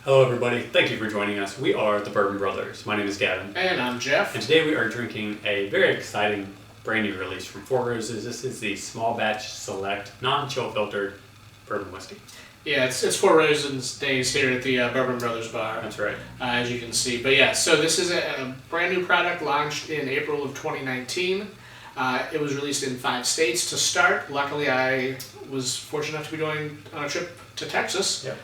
Hello everybody, thank you for joining us. We are the Bourbon Brothers. My name is Gavin. And I'm Jeff. And today we are drinking a very exciting brand new release from Four Roses. This is the Small Batch Select Non-Chill Filtered Bourbon Whiskey. Yeah, it's Four Roses days here at the Bourbon Brothers bar. That's right. As you can see. But yeah, so this is a brand new product launched in April of 2019. It was released in 5 states to start. Luckily, I was fortunate enough to be going on a trip to Texas. Yep.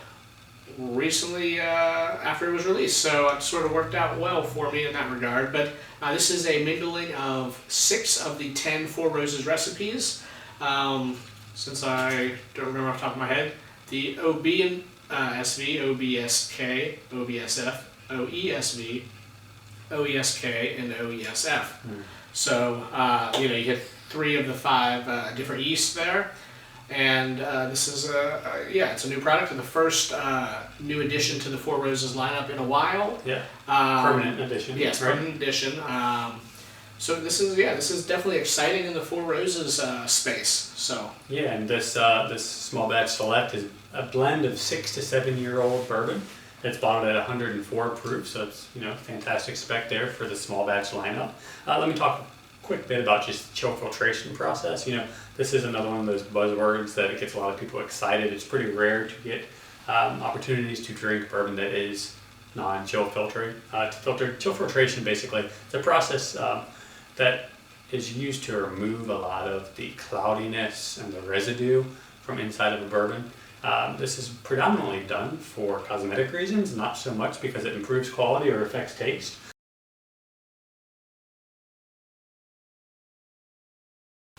Recently after it was released, so it sort of worked out well for me in that regard. But this is a mingling of 6 of the 10 Four Roses recipes. Since I don't remember off the top of my head, the OB and SV, OBSK, OBSF, OESV, OESK, and OESF. So you get 3 of the 5 different yeasts there. And this is it's a new product, and the first new addition to the Four Roses lineup in a while. Yeah. Permanent addition. Yes, right? Permanent addition. So this is definitely exciting in the Four Roses space. So yeah, and this Small Batch Select is a blend of 6 to 7 year old bourbon. It's bottled at 104 proof, so it's fantastic spec there for the small batch lineup. Let me talk a quick bit about just the chill filtration process. This is another one of those buzzwords that gets a lot of people excited. It's pretty rare to get opportunities to drink bourbon that is non-chill filtering. Chill filtration, basically, it's a process that is used to remove a lot of the cloudiness and the residue from inside of a bourbon. This is predominantly done for cosmetic reasons, not so much because it improves quality or affects taste.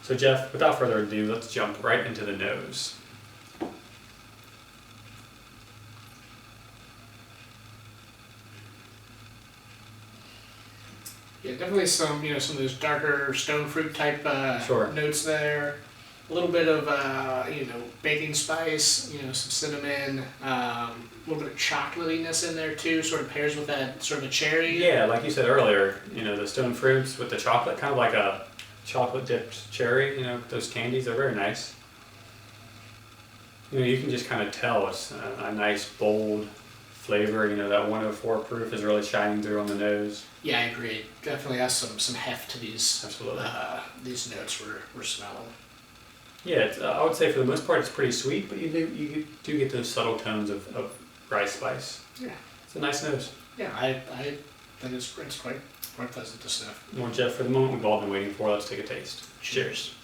So Jeff, without further ado, let's jump right into the nose. yeah, definitely some some of those darker stone fruit type notes there. A little bit of baking spice, some cinnamon, a little bit of chocolatiness in there too. Sort of pairs with that sort of a cherry. Yeah, like you said earlier, the stone fruits with the chocolate, kind of like a chocolate dipped cherry, those candies are very nice. You can just kind of tell it's a nice bold flavor. That 104 proof is really shining through on the nose. Yeah, I agree. Definitely has some heft to these. Absolutely. These notes we're smelling. Yeah, I would say for the most part it's pretty sweet, but you do get those subtle tones of rice spice. Yeah, it's a nice nose. Yeah, I think it's quite pleasant to sniff. Well, Jeff, for the moment we've all been waiting for, let's take a taste. Cheers.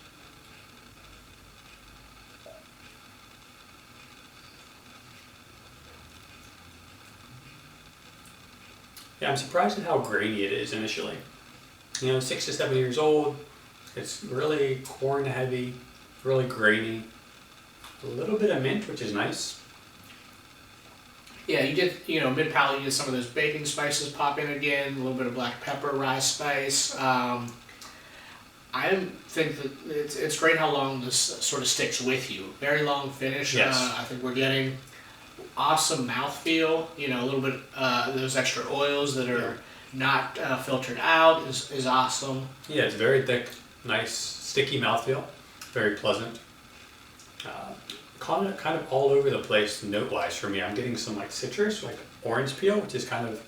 Yeah, I'm surprised at how grainy it is initially. 6 to 7 years old. It's really corn heavy, really grainy. A little bit of mint, which is nice. Yeah, you get, mid-palate, you get some of those baking spices pop in again, a little bit of black pepper, rye spice. I think that it's great how long this sort of sticks with you. Very long finish. Yes. I think we're getting awesome mouthfeel. A little bit those extra oils that are not filtered out is awesome. Yeah, it's very thick, nice, sticky mouthfeel. Very pleasant. Kind of all over the place note-wise for me. I'm getting some like citrus, like orange peel, which is kind of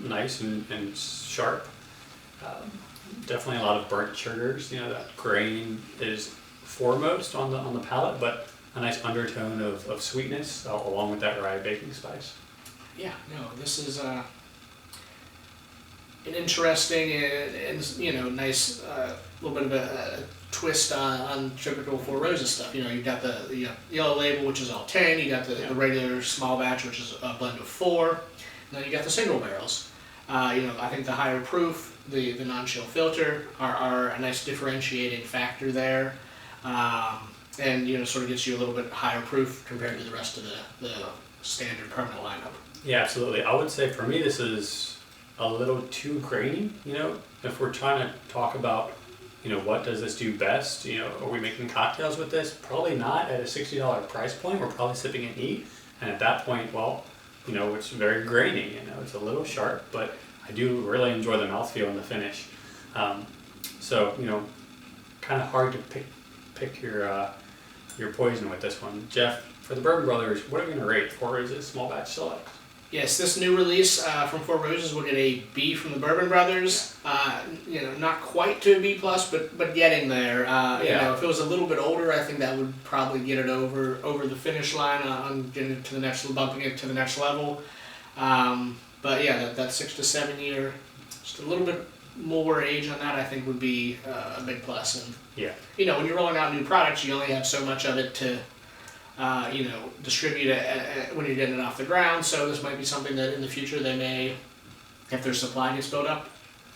nice and sharp. Definitely a lot of burnt sugars. That grain is foremost on the palate, but a nice undertone of sweetness along with that rye baking spice. Yeah, no, this is an interesting and nice little bit of a twist on typical Four Roses stuff. You've got the yellow label, which is all 10. You got the regular small batch, which is a blend of 4. And then you got the single barrels. I think the higher proof, the non-chill filter are a nice differentiating factor there. And sort of gets you a little bit higher proof compared to the rest of the standard permanent lineup. Yeah, absolutely. I would say for me this is a little too grainy. If we're trying to talk about what does this do best? Are we making cocktails with this? Probably not at a $60 price point. We're probably sipping it neat. And at that point, well, it's very grainy. It's a little sharp, but I do really enjoy the mouthfeel and the finish. So, kind of hard to pick your your poison with this one. Jeff, for the Bourbon Brothers, what are we going to rate Four Roses Small Batch Select? Yes, this new release from Four Roses will get a B from the Bourbon Brothers. Not quite to a B plus, but getting there. If it was a little bit older, I think that would probably get it over the finish line on getting it to the next, bumping it to the next level. But yeah, that 6 to 7 year, just a little bit more age on that, I think would be a big plus. And when you're rolling out new products, you only have so much of it to distribute it when you're getting it off the ground. So this might be something that in the future they may, if their supply gets built up,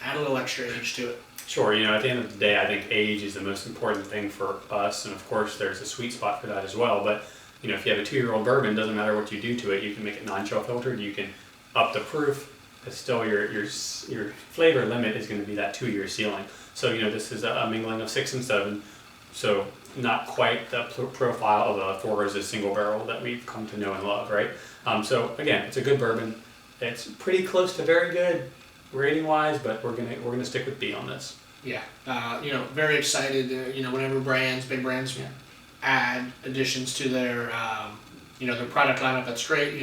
add a little extra age to it. Sure. At the end of the day, I think age is the most important thing for us, and of course there's a sweet spot for that as well. But if you have a 2-year-old bourbon, doesn't matter what you do to it. You can make it non-chill filtered. You can up the proof. It's still your flavor limit is going to be that 2-year ceiling. So this is a mingling of 6 and 7. So not quite the profile of a Four Roses single barrel that we've come to know and love, right? So again, it's a good bourbon. It's pretty close to very good rating wise, but we're gonna stick with B on this. Yeah, very excited. Whenever big brands add additions to their their product lineup, that's great.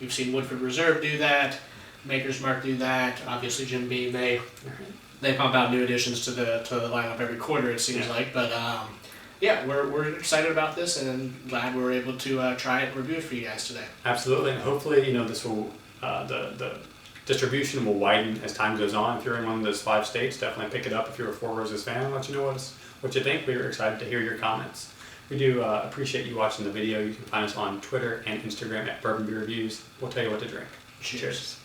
We've seen Woodford Reserve do that, Maker's Mark do that. Obviously, Jim Beam they pump out new additions to the lineup every quarter, it seems like. But we're excited about this and glad we're able to try it and review it for you guys today. Absolutely, and hopefully this will the distribution will widen as time goes on. If you're in one of those 5 states, definitely pick it up. If you're a Four Roses fan, let you know what you think. We are excited to hear your comments. We do appreciate you watching the video. You can find us on Twitter and Instagram at Bourbon Beer Reviews. We'll tell you what to drink. Cheers.